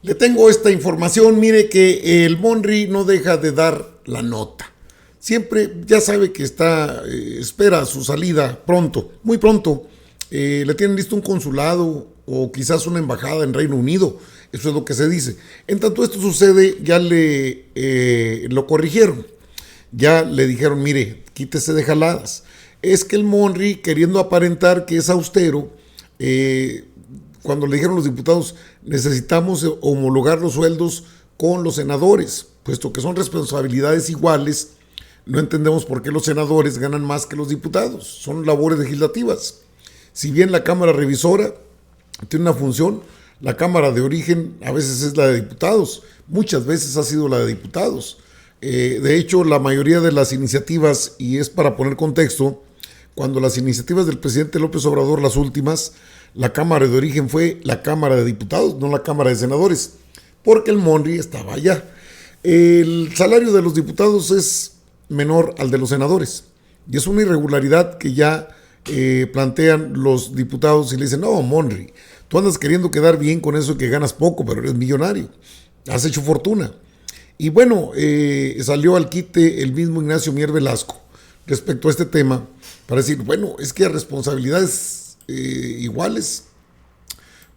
Le tengo esta información, mire que el Monri no deja de dar la nota. Siempre ya sabe que espera su salida pronto, muy pronto. Le tienen listo un consulado o quizás una embajada en Reino Unido. Eso es lo que se dice. En tanto esto sucede, ya lo corrigieron. Ya le dijeron, mire, quítese de jaladas. Es que el Monri, queriendo aparentar que es austero, cuando le dijeron los diputados, necesitamos homologar los sueldos con los senadores, puesto que son responsabilidades iguales, no entendemos por qué los senadores ganan más que los diputados, son labores legislativas. Si bien la Cámara Revisora tiene una función, la Cámara de origen a veces es la de diputados, muchas veces ha sido la de diputados. De hecho, la mayoría de las iniciativas, y es para poner contexto, cuando las iniciativas del presidente López Obrador, las últimas, la Cámara de origen fue la Cámara de Diputados, no la Cámara de Senadores, porque el Monri estaba allá. El salario de los diputados es menor al de los senadores, y es una irregularidad que ya plantean los diputados y le dicen, no, Monri, tú andas queriendo quedar bien con eso que ganas poco, pero eres millonario, has hecho fortuna. Y bueno, salió al quite el mismo Ignacio Mier Velasco respecto a este tema para decir, bueno, es que a responsabilidades iguales,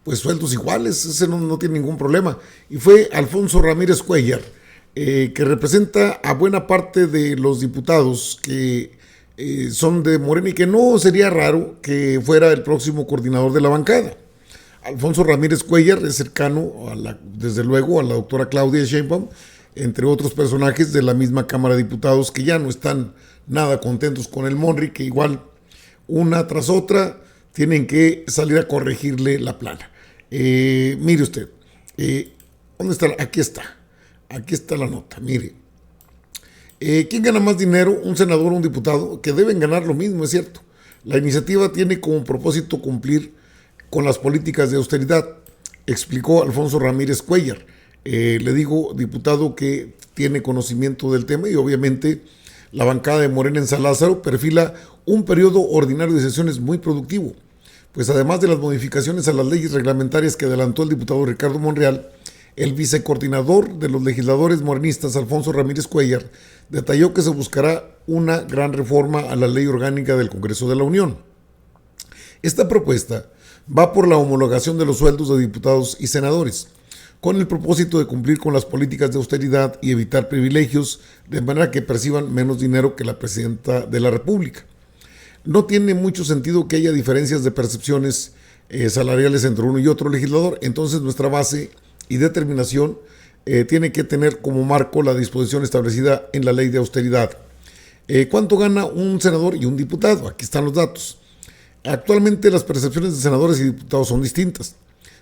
pues sueldos iguales, ese no tiene ningún problema. Y fue Alfonso Ramírez Cuellar, que representa a buena parte de los diputados que son de Morena y que no sería raro que fuera el próximo coordinador de la bancada. Alfonso Ramírez Cuellar es cercano, desde luego, a la doctora Claudia Sheinbaum, entre otros personajes de la misma Cámara de Diputados que ya no están nada contentos con el Monri, que igual una tras otra tienen que salir a corregirle la plana. Mire usted, ¿dónde está? Aquí está la nota, mire. ¿Quién gana más dinero? ¿Un senador o un diputado? Que deben ganar lo mismo, es cierto. La iniciativa tiene como propósito cumplir con las políticas de austeridad, explicó Alfonso Ramírez Cuellar. Le digo, diputado que tiene conocimiento del tema y obviamente la bancada de Morena en San Lázaro perfila un periodo ordinario de sesiones muy productivo, pues además de las modificaciones a las leyes reglamentarias que adelantó el diputado Ricardo Monreal, el vicecoordinador de los legisladores morenistas, Alfonso Ramírez Cuellar, detalló que se buscará una gran reforma a la ley orgánica del Congreso de la Unión. Esta propuesta va por la homologación de los sueldos de diputados y senadores, con el propósito de cumplir con las políticas de austeridad y evitar privilegios, de manera que perciban menos dinero que la presidenta de la República. No tiene mucho sentido que haya diferencias de percepciones salariales entre uno y otro legislador, entonces nuestra base y determinación tiene que tener como marco la disposición establecida en la ley de austeridad. ¿Cuánto gana un senador y un diputado? Aquí están los datos. Actualmente las percepciones de senadores y diputados son distintas.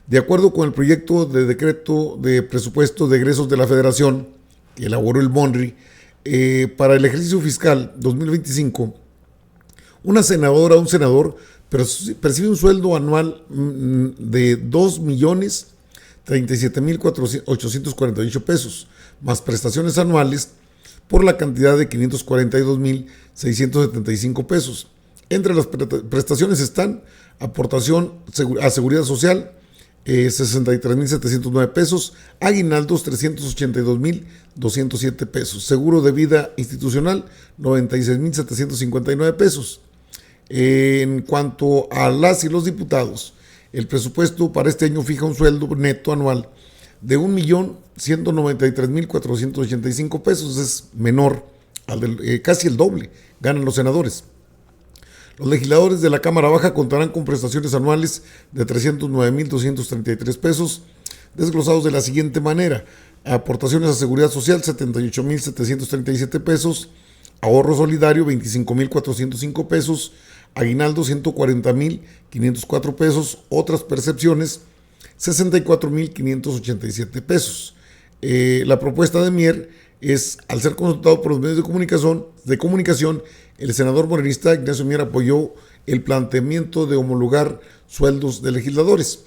De acuerdo con el proyecto de decreto de presupuesto de egresos de la Federación que elaboró el Monri, para el ejercicio fiscal 2025, una senadora o un senador percibe un sueldo anual de 2.037.848 pesos, más prestaciones anuales por la cantidad de 542.675 pesos. Entre las prestaciones están aportación a seguridad social, 63.709 pesos, aguinaldos 382.207 pesos, seguro de vida institucional 96.759 pesos. En cuanto a las y los diputados, el presupuesto para este año fija un sueldo neto anual de 1.193.485 pesos, es menor, casi el doble ganan los senadores. Los legisladores de la Cámara Baja contarán con prestaciones anuales de 309.233 pesos, desglosados de la siguiente manera: aportaciones a seguridad social 78.737 pesos, ahorro solidario 25.405 pesos, aguinaldo 140.504 pesos, otras percepciones 64.587 pesos. La propuesta de Mier es, al ser consultado por los medios de comunicación, el senador morenista Ignacio Mier apoyó el planteamiento de homologar sueldos de legisladores.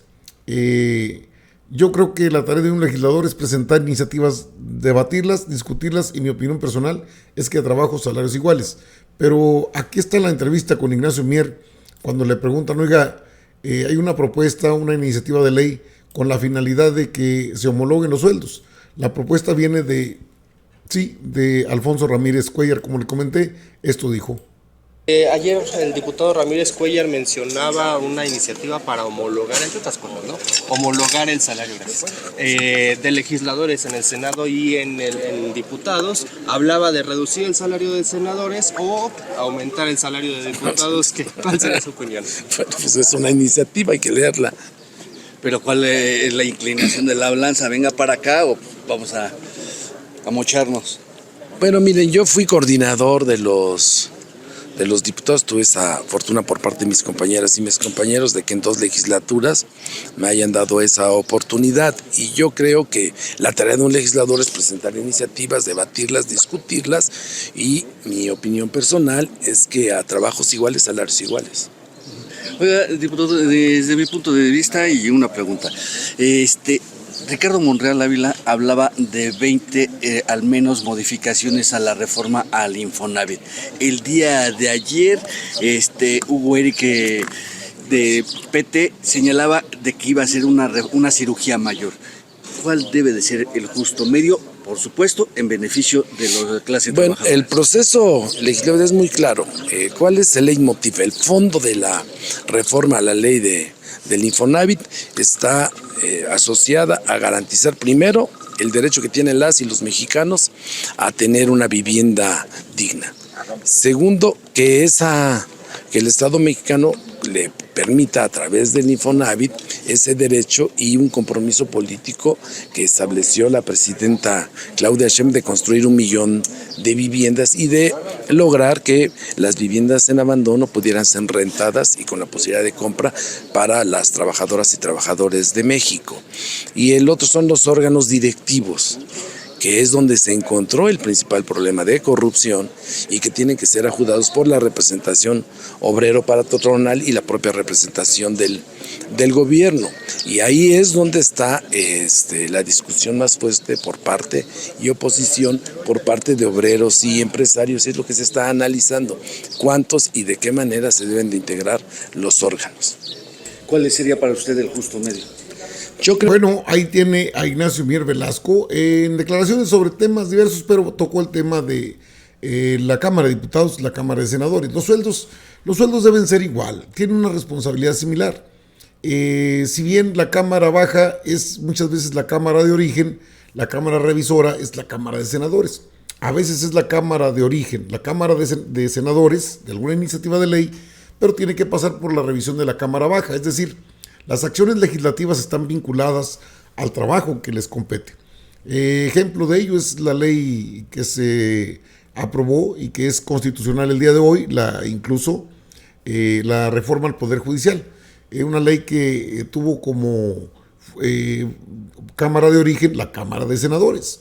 Yo creo que la tarea de un legislador es presentar iniciativas, debatirlas, discutirlas, y mi opinión personal es que trabajo salarios iguales. Pero aquí está la entrevista con Ignacio Mier cuando le preguntan, oiga, hay una propuesta, una iniciativa de ley con la finalidad de que se homologuen los sueldos. La propuesta viene de Alfonso Ramírez Cuellar, como le comenté, esto dijo. Ayer el diputado Ramírez Cuellar mencionaba una iniciativa para homologar, entre otras cosas, ¿no? Homologar el salario de legisladores en el Senado y en diputados. Hablaba de reducir el salario de senadores o aumentar el salario de diputados. ¿Cuál sería su opinión? Bueno, pues es una iniciativa, hay que leerla. Pero ¿cuál es la inclinación de la balanza? ¿Venga para acá o vamos a mocharnos? Bueno, miren, yo fui coordinador de los diputados, tuve esa fortuna por parte de mis compañeras y mis compañeros de que en 2 legislaturas me hayan dado esa oportunidad, y yo creo que la tarea de un legislador es presentar iniciativas, debatirlas, discutirlas, y mi opinión personal es que a trabajos iguales, salarios iguales. Oiga, diputado, desde mi punto de vista y una pregunta. Ricardo Monreal Ávila hablaba de 20 al menos modificaciones a la reforma al Infonavit. El día de ayer, Hugo Eric de PT señalaba de que iba a ser una cirugía mayor. ¿Cuál debe de ser el justo medio? Por supuesto, en beneficio de la clase trabajadora. Bueno, el proceso legislativo es muy claro. ¿Cuál es el leitmotiv? El fondo de la reforma a la ley del Infonavit está asociada a garantizar primero el derecho que tienen las y los mexicanos a tener una vivienda digna. Segundo, que el Estado mexicano le permita a través del Infonavit ese derecho y un compromiso político que estableció la presidenta Claudia Sheinbaum de construir 1 millón de viviendas y de lograr que las viviendas en abandono pudieran ser rentadas y con la posibilidad de compra para las trabajadoras y trabajadores de México. Y el otro son los órganos directivos, que es donde se encontró el principal problema de corrupción y que tienen que ser ajudados por la representación obrero-patronal y la propia representación del gobierno. Y ahí es donde está la discusión más fuerte por parte y oposición por parte de obreros y empresarios. Es lo que se está analizando, cuántos y de qué manera se deben de integrar los órganos. ¿Cuál sería para usted el justo medio? Bueno, ahí tiene a Ignacio Mier Velasco en declaraciones sobre temas diversos, pero tocó el tema de la Cámara de Diputados, la Cámara de Senadores. Los sueldos deben ser igual, tienen una responsabilidad similar. Si bien la Cámara Baja es muchas veces la Cámara de origen, la Cámara Revisora es la Cámara de Senadores. A veces es la Cámara de origen, la Cámara de Senadores de alguna iniciativa de ley, pero tiene que pasar por la revisión de la Cámara Baja, es decir, las acciones legislativas están vinculadas al trabajo que les compete. Ejemplo de ello es la ley que se aprobó y que es constitucional el día de hoy, incluso la reforma al Poder Judicial. Una ley que tuvo como Cámara de origen la Cámara de Senadores,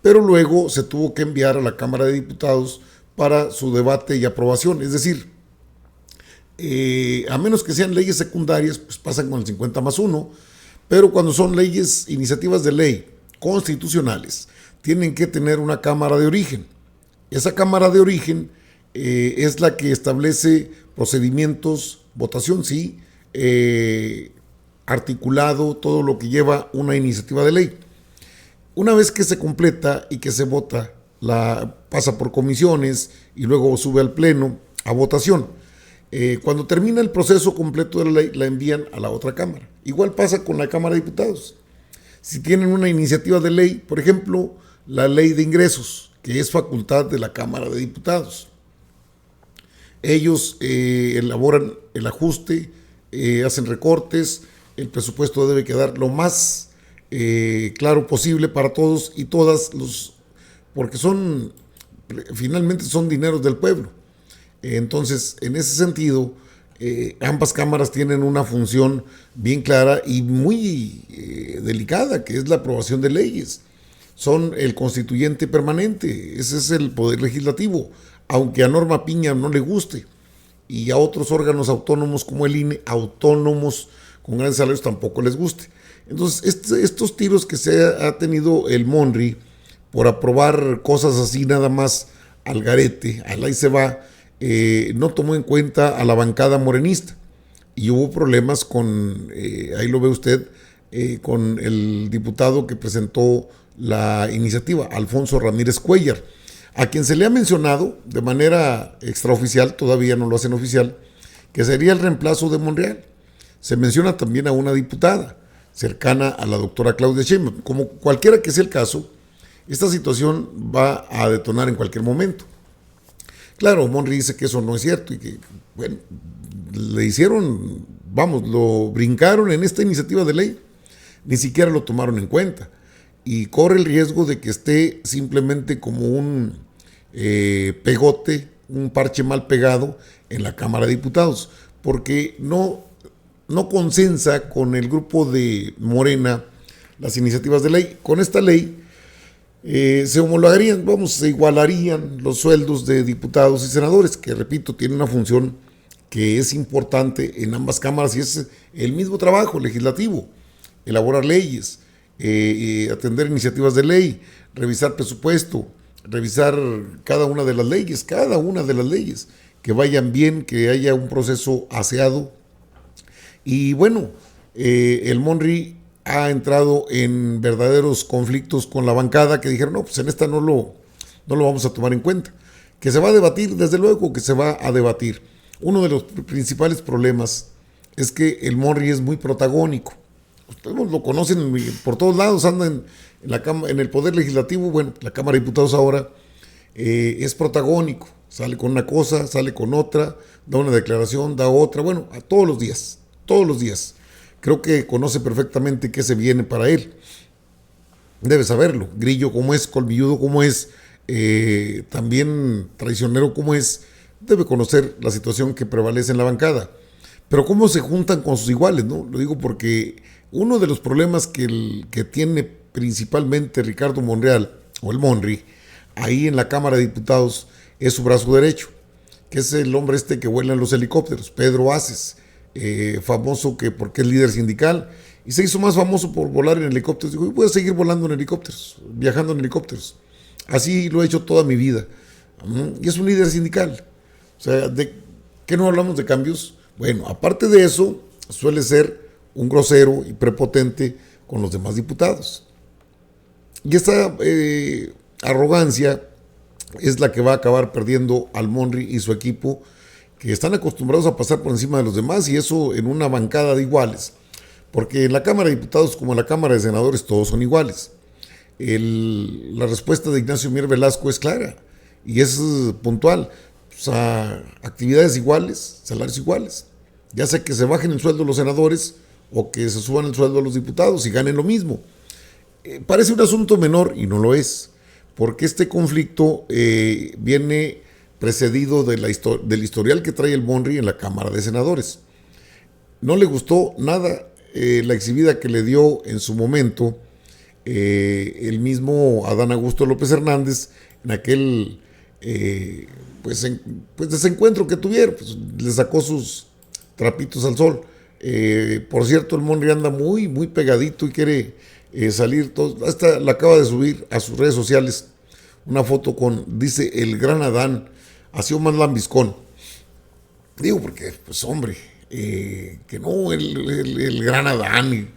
pero luego se tuvo que enviar a la Cámara de Diputados para su debate y aprobación, es decir, a menos que sean leyes secundarias, pues pasan con el 50+1, pero cuando son iniciativas de ley constitucionales, tienen que tener una Cámara de origen. Esa Cámara de origen es la que establece procedimientos, votación sí, articulado, todo lo que lleva una iniciativa de ley. Una vez que se completa y que se vota, pasa por comisiones y luego sube al pleno a votación. Cuando termina el proceso completo de la ley, la envían a la otra Cámara. Igual pasa con la Cámara de Diputados. Si tienen una iniciativa de ley, por ejemplo, la ley de ingresos, que es facultad de la Cámara de Diputados, ellos elaboran el ajuste, hacen recortes, el presupuesto debe quedar lo más claro posible para todos y todas, porque finalmente son dineros del pueblo. Entonces, en ese sentido, ambas cámaras tienen una función bien clara y muy delicada, que es la aprobación de leyes. Son el constituyente permanente, ese es el poder legislativo, aunque a Norma Piña no le guste, y a otros órganos autónomos como el INE, autónomos con grandes salarios, tampoco les guste. Entonces, estos tiros que se ha tenido el Monri por aprobar cosas así nada más al garete, al ahí se va, no tomó en cuenta a la bancada morenista y hubo problemas con, ahí lo ve usted, con el diputado que presentó la iniciativa, Alfonso Ramírez Cuéllar, a quien se le ha mencionado de manera extraoficial, todavía no lo hacen oficial, que sería el reemplazo de Monreal. Se menciona también a una diputada cercana a la doctora Claudia Sheinbaum. Como cualquiera que sea el caso, esta situación va a detonar en cualquier momento. Claro, Monri dice que eso no es cierto y que, bueno, le hicieron, vamos, lo brincaron en esta iniciativa de ley, ni siquiera lo tomaron en cuenta y corre el riesgo de que esté simplemente como un pegote, un parche mal pegado en la Cámara de Diputados, porque no consensa con el grupo de Morena las iniciativas de ley. Con esta ley se homologarían, se igualarían los sueldos de diputados y senadores, que repito, tienen una función que es importante en ambas cámaras y es el mismo trabajo legislativo, elaborar leyes, atender iniciativas de ley, revisar presupuesto, revisar cada una de las leyes, que vayan bien, que haya un proceso aseado. Y bueno, el Monri ha entrado en verdaderos conflictos con la bancada que dijeron, no, pues en esta no lo vamos a tomar en cuenta. Que se va a debatir, desde luego que se va a debatir. Uno de los principales problemas es que el Monri es muy protagónico. Ustedes lo conocen por todos lados, anda en el Poder Legislativo, bueno, la Cámara de Diputados ahora es protagónico. Sale con una cosa, sale con otra, da una declaración, da otra, bueno, a todos los días. Creo que conoce perfectamente qué se viene para él. Debe saberlo. Grillo como es, colmilludo como es, también traicionero como es, debe conocer la situación que prevalece en la bancada. Pero cómo se juntan con sus iguales, ¿no? Lo digo porque uno de los problemas que tiene principalmente Ricardo Monreal, o el Monri, ahí en la Cámara de Diputados, es su brazo derecho, que es el hombre que vuela en los helicópteros, Pedro Aces. Famoso porque es líder sindical y se hizo más famoso por volar en helicópteros. Dijo, voy a seguir volando en helicópteros, viajando en helicópteros. Así lo he hecho toda mi vida. Y es un líder sindical. O sea, ¿de qué no hablamos de cambios? Bueno, aparte de eso, suele ser un grosero y prepotente con los demás diputados. Y esta arrogancia es la que va a acabar perdiendo al Monri y su equipo, que están acostumbrados a pasar por encima de los demás, y eso en una bancada de iguales, porque en la Cámara de Diputados como en la Cámara de Senadores todos son iguales. La respuesta de Ignacio Mier Velasco es clara y es puntual. O sea, actividades iguales, salarios iguales, ya sea que se bajen el sueldo los senadores o que se suban el sueldo a los diputados y ganen lo mismo. Parece un asunto menor y no lo es, porque este conflicto viene precedido del historial que trae el Monri en la Cámara de Senadores. No le gustó nada la exhibida que le dio en su momento el mismo Adán Augusto López Hernández en aquel desencuentro que tuvieron. Pues, le sacó sus trapitos al sol. Por cierto, el Monri anda muy, muy pegadito y quiere salir. Hasta la acaba de subir a sus redes sociales una foto dice, el gran Adán. Ha sido más lambiscón. Digo porque, pues hombre, que no, el gran Adán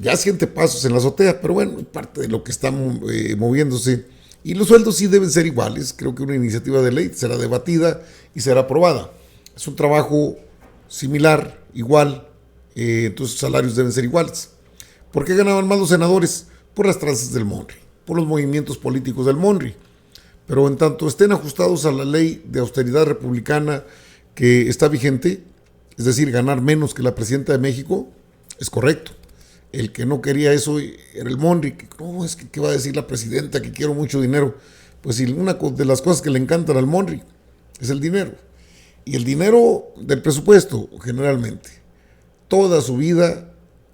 ya siente pasos en la azotea, pero bueno, es parte de lo que está moviéndose. Y los sueldos sí deben ser iguales. Creo que una iniciativa de ley será debatida y será aprobada. Es un trabajo similar, igual, entonces salarios deben ser iguales. ¿Por qué ganaban más los senadores? Por las tranzas del Monri, por los movimientos políticos del Monri. Pero en tanto estén ajustados a la ley de austeridad republicana que está vigente, es decir, ganar menos que la presidenta de México, es correcto. El que no quería eso era el Monri, que no, es que ¿qué va a decir la presidenta? Que quiero mucho dinero. Pues si una de las cosas que le encantan al Monri es el dinero. Y el dinero del presupuesto, generalmente. Toda su vida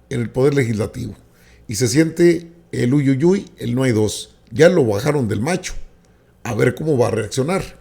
en el Poder Legislativo. Y se siente el uyuyuy, el no hay dos. Ya lo bajaron del macho. A ver cómo va a reaccionar.